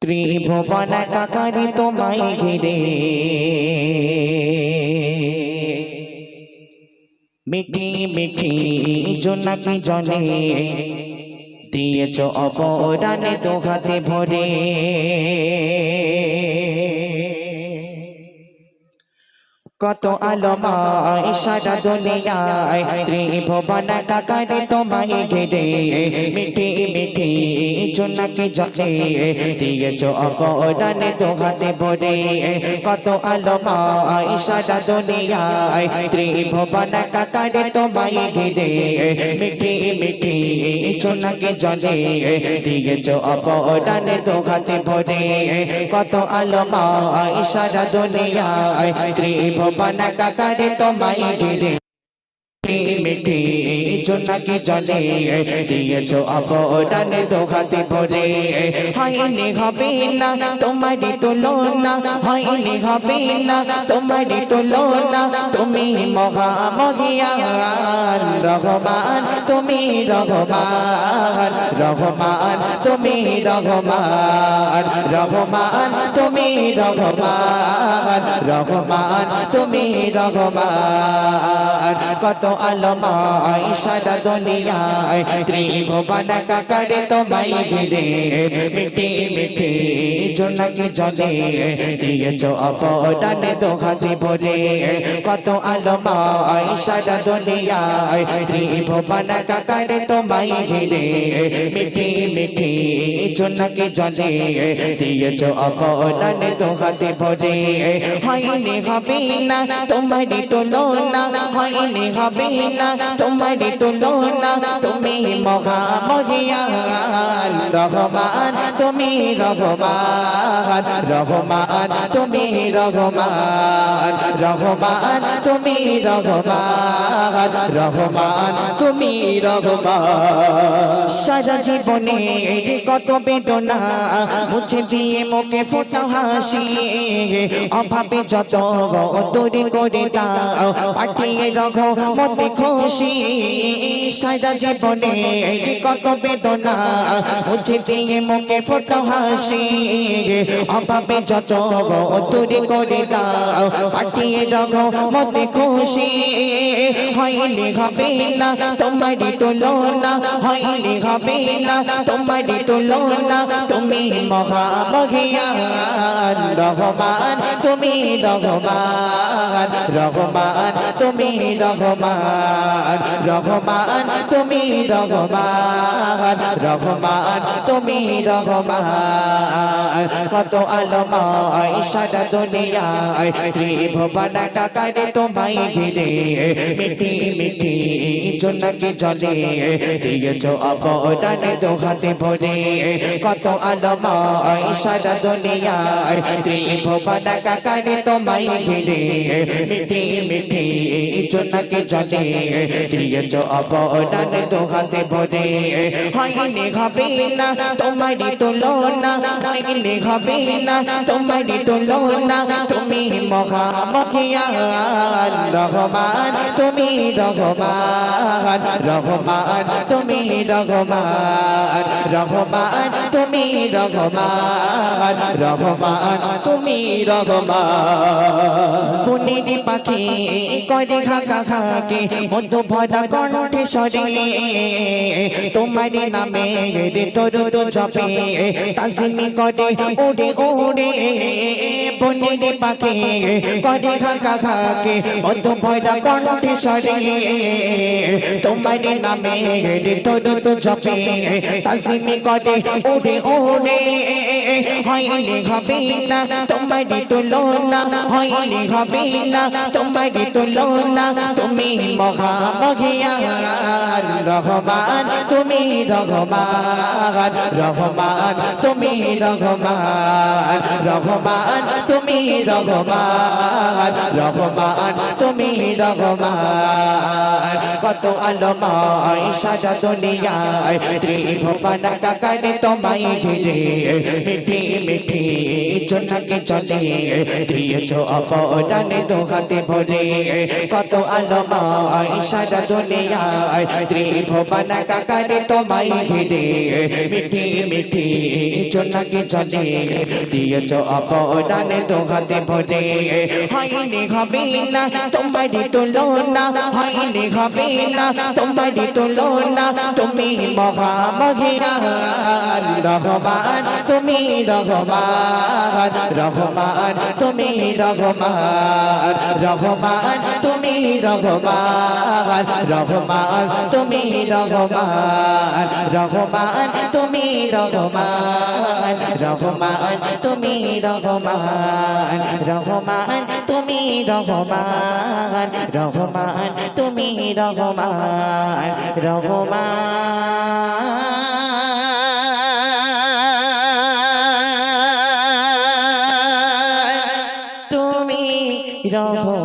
ত্রিভুবন কাকারি তোমায় ঘিরে মিঠি মিঠি জোনাকি জলে দিয়েছ অপরাণে দু হাতে ভরে কত আলোময় সারা দুনিয়ায় ত্রিভুবন কাকারে তোমায় ঘিরে মিঠি মিঠি জোনাকি জলে দিয়েছ অপরাণে দু হাতে ভরে কত আলোময় সারা দুনিয়ায় ত্রিভুবন কাকারে তোমায় ঘিরে মিঠি মিঠি জোনাকি জলে দিয়েছ অপরাণে দু হাতে ভরে কত আলোময় সারা দুনিয়ায় ত্রিভুবন কাকারে তোমায় ঘিরে মিঠি জোনাকি জলে দিয়েছ অপরাণে দু হাতে ভরে হয়নি হবে না তোমারই তুলনা হয়নি হবে না তোমারই তুলনা তুমি মহামহিয়ান রহমান তুমি রহমান রহমান তুমি রহমান রহমান তুমি রহমান রহমান তুমি রহমান কত আলোময় সারা দুনিয়ায় ত্রিভুবন কাকারে তোমায় ঘিরে মিঠি মিঠি জোনাকি জলে দিয়েছ অপরাণে দু হাতে ভরে কত আলোময় সারা দুনিয়ায় ত্রিভুবন কাকারে তোমায় ঘিরে মিঠি মিঠি জোনাকি জলে দিয়েছ অপরাণে দু হাতে ভরে হয়নি হবে না তোমারই তুলনা হয়নি হবে না তোমারই তুলনা তুমি মহামহিয়ান রহমান তুমি রহমান রহমান তুমি রহমান রহমান তুমি রহমান রহমান তুমি রহমান সারা জীবনে কত বেদনা মুছে দিয়ে মুখে ফোটা হাসি অভাবে যত তৈরি করে দাও পাঠিয়ে রঘ মতে খুশি সারা জীবনে কত বেদনা মুছে দিয়ে মুখে ফোটা হাসি অভাবে যত তৈরি করে দাও পাঠিয়ে রঘ মতে খুশি হয়নি হবে না তোমারই তুলনা হয়নি হবে না তোমারই তুলনা তুমি মহামহিয়ান রহমান তুমি রহমান রহমান তুমি রহমান রহমান তুমি রহমান রহমান তুমি রহমান কত আলোময় সারা দুনিয়ায় ত্রিভুবন কাকারে তোমায় ঘিরে মিঠি মিঠি জোনাকি জলে দিয়েছ অপরাণে দু হাতে ভরে কত আলোময় সারা দুনিয়ায় ত্রিভুবন কাকারে তোমায় ঘিরে মিঠি মিঠি জোনাকি জলে দিয়েছ অপরাণে দু হাতে ভরে হয়নি হবে না তোমারই তুলনা হয়নি হবে না তোমারই তুলনা তুমি মহামহিয়ান রহমান তুমি রহমান রহমান তুমি রহমান রহমান তুমি রহমান রহমান তুমি রহমান পুনিরি পাখি করে খাকা খাকে মধু ভরা কণ্ঠে সরে তোমারি নামে রে তরু তো জপে তাজিমি করে উড়ে উড়ে পুনিরি পাখি করে খাকা খাকে মধু ভরা কণ্ঠে সরে তোমারি নামে রে তরু তো জপে তাজিমি করে উড়ে উড়ে হয়নি হবে না তোমারি তুলনা হয়নি হবে না তোমারি তুলনা তুমি মহামহিয়ান রহমান তুমি রহমান রহমান তুমি রহমান রহমান তুমি রহমান রহমান তুমি রহমান কত আলোময় সারা দুনিয়ায় ত্রিভুবন কাকারে তোমায় ঘিরে মিঠি মিঠি জোনাকি চলে দিয়েছো অপরানে দু হাতে ভরে কত আলমায় সারা দুনিয়ায় ত্রিভুবন কাকারে তোমায় ঘিরে মিঠি মিঠি জোনাকি চলে দিয়েছো অপরানে দু হাতে ভরে হয়নি হবে না তোমারই তুলনা হয়নি হবে না তোমারই তুলনা তুমি মহামহিয়ান রহমান তুমি রহমান রহমান তুমি রহমান রহমান তুমি রহমান রহমান তুমি রহমান রহমান তুমি রহমান রহমান তুমি রহমান রহমান তুমি রহমান রহমান তুমি রহমান রহমান তুমি রহমান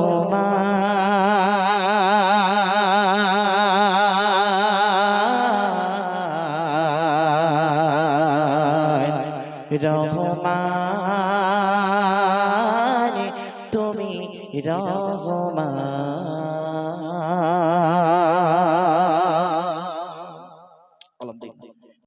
রহমান তুমি রহমান